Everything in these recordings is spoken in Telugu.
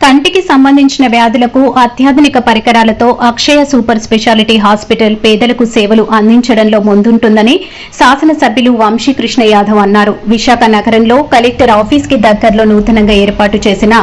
కంటికి సంబంధించిన వ్యాధులకు అత్యాధునిక పరికరాలతో అక్షయ సూపర్ స్పెషాలిటీ హాస్పిటల్ పేదలకు సేవలు అందించడంలో ముందుంటుందని శాసనసభ్యులు వంశీకృష్ణ యాదవ్ అన్నారు. విశాఖ నగరంలో కలెక్టర్ ఆఫీస్ కి దగ్గరలో నూతనంగా ఏర్పాటు చేసిన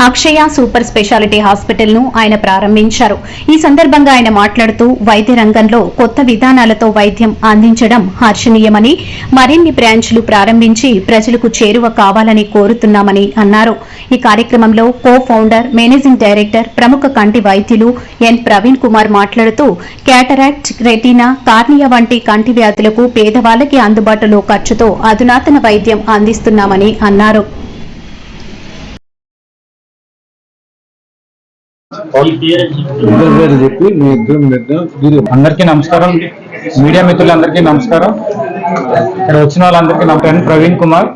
అక్షయ సూపర్ స్పెషాలిటీ హాస్పిటల్ ను ఆయన ప్రారంభించారు. ఈ సందర్భంగా ఆయన మాట్లాడుతూ వైద్య రంగంలో కొత్త విధానాలతో వైద్యం అందించడం హర్షణీయమని, మరిన్ని బ్రాంచ్లు ప్రారంభించి ప్రజలకు చేరువ కావాలని కోరుతున్నామని అన్నారు. ఈ కార్యక్రమంలో కో-ఫౌండర్, మేనేజింగ్ డైరెక్టర్, ప్రముఖ కంటి వైద్యులు ఎన్ ప్రవీణ్ కుమార్ మాట్లాడుతూ క్యాటరాక్ట్, రెటీనా, కార్నియా వంటి కంటి వ్యాధులకు పేదవాళ్లకి అందుబాటులో ఖర్చుతో అధునాతన వైద్యం అందిస్తున్నామని అన్నారు. అందరికీ నమస్కారం. మీడియా మిత్రులందరికీ నమస్కారం. ఇక్కడ వచ్చిన వాళ్ళందరికీ నా పేరు ప్రవీణ్ కుమార్.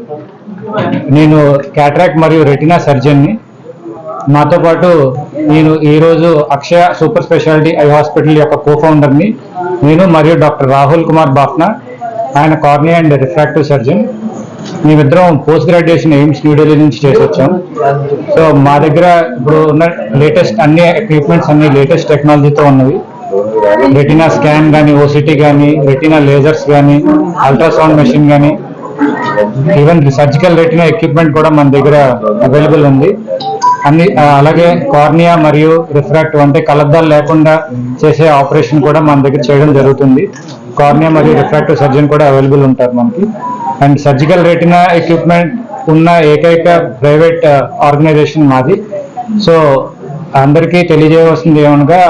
నేను క్యాటరాక్ట్ మరియు రెటినా సర్జన్ని. నాతో పాటు నేను ఈరోజు అక్షయ సూపర్ స్పెషాలిటీ ఐ హాస్పిటల్ యొక్క కో-ఫౌండర్ని. నేను మరియు డాక్టర్ రాహుల్ కుమార్ బాఫ్నా, ఆయన కార్నియా అండ్ రిఫ్రాక్టివ్ సర్జన్. మేమిద్దరం పోస్ట్ గ్రాడ్యుయేషన్ ఎయిమ్స్ న్యూఢిల్లీ నుంచి చేసి వచ్చాం. సో మా దగ్గర ఇప్పుడు ఉన్న లేటెస్ట్ అన్ని ఎక్విప్మెంట్స్ అన్ని లేటెస్ట్ టెక్నాలజీతో ఉన్నవి. రెటినా స్కాన్ కానీ, ఓసిటీ కానీ, రెటినా లేజర్స్ కానీ, అల్ట్రాసౌండ్ మెషిన్ కానీ, ఈవెన్ సర్జికల్ రెటినా ఎక్విప్మెంట్ కూడా మన దగ్గర అవైలబుల్ ఉంది. అలాగే కార్నియా మరియు రిఫ్రాక్టివ్ అంటే కలద్దాలు లేకుండా చేసే ఆపరేషన్ కూడా మన దగ్గర చేయడం జరుగుతుంది. కార్నియా మరియు రిఫ్రాక్టివ్ సర్జన్ కూడా అవైలబుల్ ఉంటారు మనకి. అండ్ సర్జికల్ రెటినా ఎక్విప్మెంట్ ఉన్న ఏకైక ప్రైవేట్ ఆర్గనైజేషన్ మాది. సో అందరికీ తెలియజేయవలసింది ఏమనగా,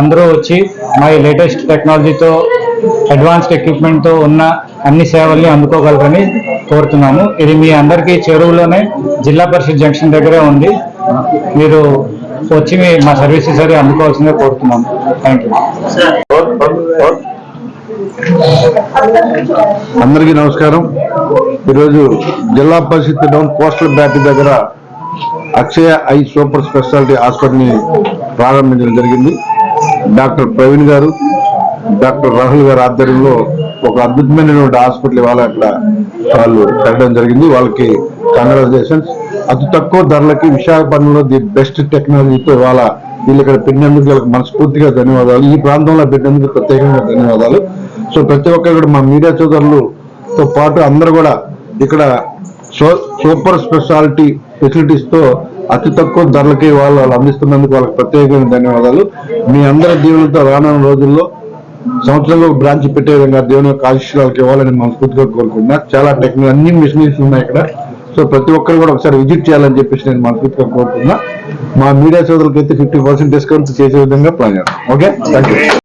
అందరూ వచ్చి మా లేటెస్ట్ టెక్నాలజీతో, అడ్వాన్స్డ్ ఎక్విప్మెంట్తో ఉన్న అన్ని సేవల్ని అందుకోగలరని కోరుతున్నాము. ఇది మీ అందరికీ చెరువులోనే జిల్లా పరిషత్ జంక్షన్ దగ్గరే ఉంది. మీరు వచ్చి మా సర్వీసెస్ అది అందుకోవాల్సిందిగా కోరుతున్నాము. Thank you. అందరికీ నమస్కారం. ఈరోజు జిల్లా పరిషత్ డౌన్ పోస్టల్ బ్యాటరీ దగ్గర అక్షయ ఐ సూపర్ స్పెషాలిటీ హాస్పిటల్ని ప్రారంభించడం జరిగింది. డాక్టర్ ప్రవీణ్ గారు, డాక్టర్ రాహుల్ గారు ఆధ్వర్యంలో ఒక అద్భుతమైనటువంటి హాస్పిటల్ ఇవాళ అక్కడ వాళ్ళు పెట్టడం జరిగింది. వాళ్ళకి కంగ్రాచులేషన్స్. అతి తక్కువ ధరలకి విశాఖపట్నంలో ది బెస్ట్ టెక్నాలజీతో ఇవాళ వీళ్ళు ఇక్కడ పెట్టినందుకు వీళ్ళకి మనస్ఫూర్తిగా ధన్యవాదాలు. ఈ ప్రాంతంలో పెట్టినందుకు ప్రత్యేకంగా ధన్యవాదాలు. సో ప్రతి ఒక్కరు కూడా మా మీడియా సోదరులతో పాటు అందరూ కూడా ఇక్కడ సూపర్ స్పెషాలిటీ ఫెసిలిటీస్తో అతి తక్కువ ధరలకి వాళ్ళు అందిస్తున్నందుకు వాళ్ళకి ప్రత్యేకమైన ధన్యవాదాలు. మీ అందరి దీవులతో రానున్న రోజుల్లో సంవత్సరంలో బ్రాంచ్ పెట్టే విధంగా దేవుని యొక్క ఆశీస్సులకు ఇవ్వాలని మనస్ఫూర్తిగా కోరుకుంటున్నా. చాలా టెక్నాలజీ అన్ని మిషనరీస్ ఉన్నాయి ఇక్కడ. సో ప్రతి ఒక్కరు కూడా ఒకసారి విజిట్ చేయాలని చెప్పేసి నేను మనస్ఫూర్తిగా కోరుకుంటున్నా. మా మీడియా సోదరులకి అయితే 50% డిస్కౌంట్ చేసే విధంగా ప్లాన్ చేస్తాం. Okay, thank you.